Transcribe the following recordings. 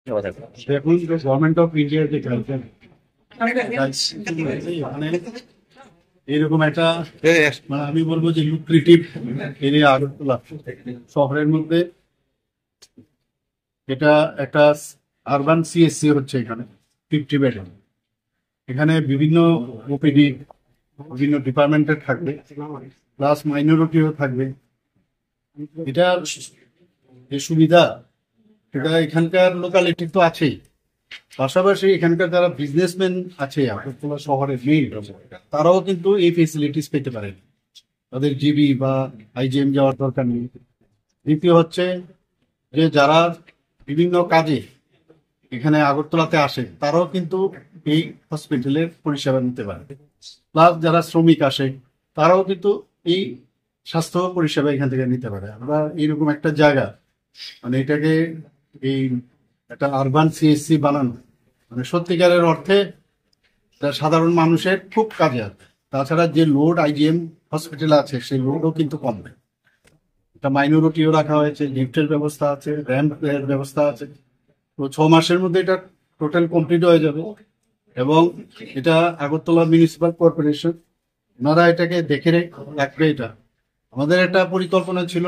দেখুন, government of India যে guideline, মানে এরকম একটা মানে আমি বলবো যে লুক্রেটিভ এরিয়া আগরতলা শহরের মধ্যে, এটা একটা আরবান সিএসসি হচ্ছে এখানে 50 বেড। এখানে বিভিন্ন ওপিডি, বিভিন্ন ডিপার্টমেন্টের থাকবে, প্লাস মাইনরিটিও থাকবে। এটা যে সুবিধা, এটা এখানকার লোকালিটি তো আছেই, পাশাপাশি এখানকার যারা বিজনেসম্যান আছে আগরতলা শহরের মেইন, তারাও কিন্তু এই ফেসিলিটিস পেতে পারে। তাদের জিবি বা আইজিএম যাওয়ার দরকার নেই। দ্বিতীয় হচ্ছে যে যারা বিভিন্ন কাজে এখানে আগরতলাতে আসে, তারাও কিন্তু এই হসপিটালের পরিষেবা নিতে পারে। প্লাস যারা শ্রমিক আসে, তারাও কিন্তু এই স্বাস্থ্য পরিষেবা এখান থেকে নিতে পারে। আমরা এইরকম একটা জায়গা, মানে এটাকে এই একটা আরবান সিএসসি বানানো, মানে সত্যিকারের অর্থে এটা সাধারণ মানুষের খুব কাজে আসবে। তাছাড়া যে লোড আইজিএম হসপিটালে আছে, সেই লোডও কিন্তু কমবে। এটা মাইনরিটিও রাখা হয়েছে, লিফটের ব্যবস্থা আছে, র্যাম্পের ব্যবস্থা আছে। তো 6 মাসের মধ্যে এটা টোটাল কমপ্লিট হয়ে যাবে। এবং এটা আগরতলা মিউনিসিপাল কর্পোরেশন, ওনারা এটাকে দেখে রাখবে। এটা আমাদের একটা পরিকল্পনা ছিল,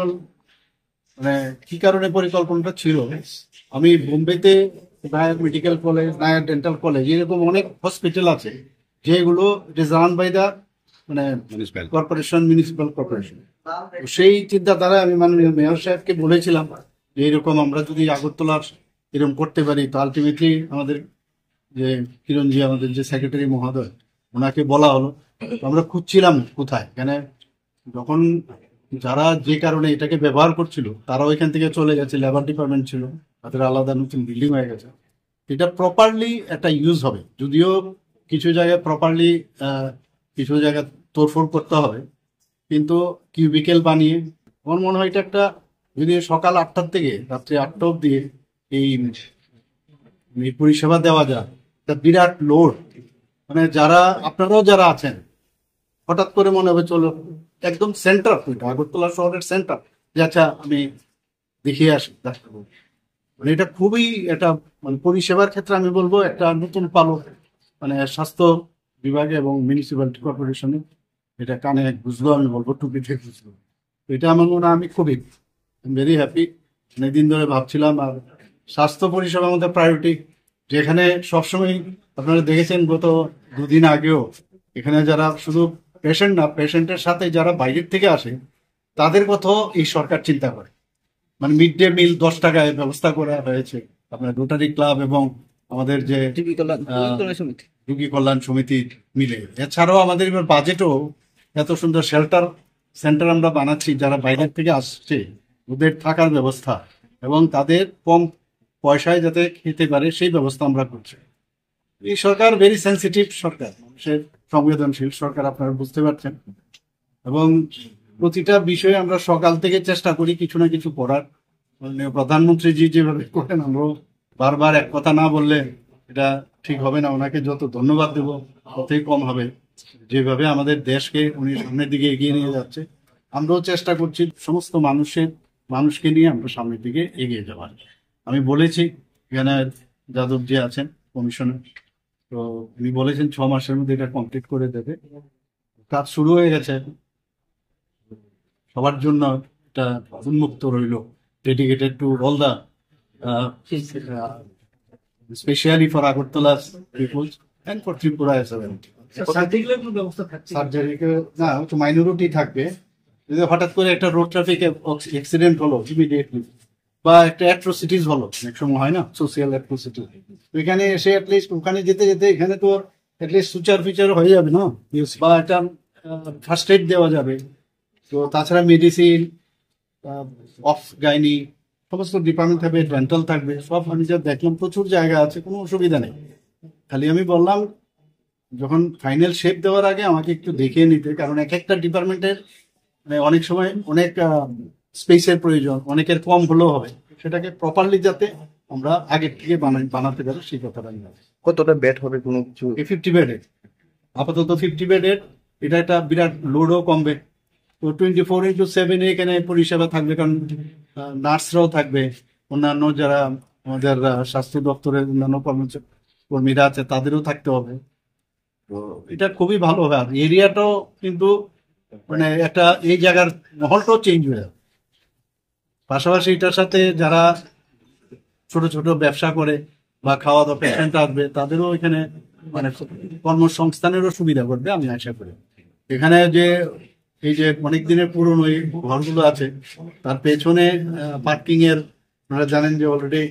মানে কি কারণে পরিকল্পনাটা ছিল, আমি বোম্বেতে Nair medical college, Nair dental college, এরকম অনেক হসপিটাল আছে যেগুলো রান বাই দা মানে কর্পোরেশন, মিউনিসিপাল কর্পোরেশন। সেই চিন্তাধারায় আমি মাননীয় মেয়র সাহেবকে বলেছিলাম যে এরকম আমরা যদি আগরতলার এরকম করতে পারি, তো আলটিমেটলি আমাদের যে কিরণজি, আমাদের যে সেক্রেটারি মহোদয়, ওনাকে বলা হলো। তো আমরা খুঁজছিলাম কোথায়, কেন যখন যারা যে কারণে এটাকে ব্যবহার করছিল, তারাও এখান থেকে চলে গেছে, লেবার ডিপার্টমেন্ট ছিল, তাদের আলাদা নতুন বিল্ডিং হয়ে গেছে। এটা প্রপারলি একটা ইউজ হবে, যদিও কিছু জায়গায় প্রপারলি, কিছু জায়গায় তোড়ফোড় করতে হবে, কিন্তু কিউবিকেল বানিয়ে আমার মনে হয় এটা একটা, যদি সকাল 8টার থেকে রাত্রি 8টা অব্দি এই এই পরিষেবা দেওয়া যায়, এটা বিরাট লোড। মানে যারা আপনারাও যারা আছেন, হঠাৎ করে মনে হবে চলো একদম সেন্টার, আগরতলা শহরের সেন্টার, যে আচ্ছা আমি দেখিয়ে আসি ডাক্তারবাবু। মানে এটা খুবই একটা, মানে পরিষেবার ক্ষেত্রে আমি বলবো একটা নতুন পালক, মানে স্বাস্থ্য বিভাগে এবং মিউনিসিপ্যালিটি কর্পোরেশনে এটা কানে বুঝলো, আমি বলবো টুপি থেকে বুঝলো। তো এটা আমার মনে হয় আমি খুবই ভেরি হ্যাপি। অনেকদিন ধরে ভাবছিলাম। আর স্বাস্থ্য পরিষেবা আমাদের প্রায়োরিটি, যেখানে সবসময় আপনারা দেখেছেন গত 2 দিন আগেও এখানে যারা শুধু পেশেন্ট না, পেশেন্টের সাথে যারা বাইরের থেকে আসে, তাদের কথাও এই সরকার চিন্তা করে। মানে মিড ডে মিল 10 টাকায় ব্যবস্থা করা হয়েছে আপনার রোটারি ক্লাব এবং আমাদের যে রোগী কল্যাণ সমিতি মিলে। এছাড়াও আমাদের এবার বাজেটও এত সুন্দর শেল্টার সেন্টার আমরা বানাচ্ছি, যারা বাইরের থেকে আসছে ওদের থাকার ব্যবস্থা এবং তাদের কম পয়সায় যাতে খেতে পারে সেই ব্যবস্থা আমরা করছি। এই সরকার ভেরি সেন্সিটিভ সরকার, মানুষের সংবেদনশীল সরকার, আপনারা বুঝতে পারছেন। এবং প্রতিটা বিষয়ে আমরা সকাল থেকে চেষ্টা করি কিছু না কিছু করার। মাননীয় প্রধানমন্ত্রীজি যেভাবে করেন, আমরাও বারবার এক কথা না বললে এটা ঠিক হবে না। ওনাকে যত ধন্যবাদ দেব ততই কম হবে। যেভাবে আমাদের দেশকে উনি সামনের দিকে এগিয়ে নিয়ে যাচ্ছে, আমরাও চেষ্টা করছি সমস্ত মানুষকে নিয়ে আমরা সামনের দিকে এগিয়ে যাওয়ার। আমি বলেছি এখানে যাদব যে আছেন কমিশনার, তো উনি বলেছেন 6 মাসের মধ্যে এটা কমপ্লিট করে দেবে। কাজ শুরু হয়ে গেছে, সবার জন্য এটা উন্মুক্ত রইল, dedicated to all the specially for Agartala peoples and for Tripura as well. Surgery না, হচ্ছে মাইনরিটি থাকবে। যদি হঠাৎ করে একটা রোড ট্রাফিক অ্যাক্সিডেন্ট হলো ইমিডিয়েটলি, বা একটা অ্যাট্রোসিটিস হলো, অনেক সময় হয় না সোশিয়াল অ্যাট্রোসিটি, তো এখানে এসে অ্যাটলিস্ট ওখানে যেতে যেতে এখানে তো অ্যাটলিস্ট সুচার ফিচার হয়ে যাবে না, বা একটা ফার্স্ট এড দেওয়া যাবে। তো তাছাড়া মেডিসিন, অফ গাইনি সমস্ত ডিপার্টমেন্ট থাকবে, ডেন্টাল থাকবে, সব আমি যা দেখলাম প্রচুর জায়গা আছে, কোনো অসুবিধা নেই। খালি আমি বললাম যখন ফাইনাল শেপ দেওয়ার আগে আমাকে একটু দেখিয়ে নিতে, কারণ এক একটা ডিপার্টমেন্টের মানে অনেক সময় অনেক স্পেসের প্রয়োজন, অনেকের কম হলেও হবে, সেটাকে প্রপারলি যাতে আমরা আগের থেকে বানাতে পারি সেই কথাটা আমি ভাবছি। কতটা বেড হবে কোনো কিছু? 50 বেডের, আপাতত 50 বেডের। এটা একটা বিরাট লোডও কমবে। তো 24x7 এখানে পরিষেবা থাকবে, কারণ নার্সরাও থাকবে, অন্যান্য যারা আমাদের স্বাস্থ্য দপ্তরের অন্যান্য কর্মীরা আছে, তাদেরও থাকতে হবে। তো এটা খুবই ভালো হবে। আর এরিয়াটাও কিন্তু মানে একটা এই জায়গার মহলটাও চেঞ্জ হয়ে যাবে। পাশাপাশি এটার সাথে যারা ছোট ছোট ব্যবসা করে বা খাওয়া দাওয়া পেশেন্ট আসবে, তাদেরও এখানে মানে কর্মসংস্থানেরও সুবিধা করবে আমি আশা করি। এখানে যে এই যে অনেক দিনের পুরনো এই ঘরগুলো আছে, তার পেছনে পার্কিং এর, আপনারা জানেন যে অলরেডি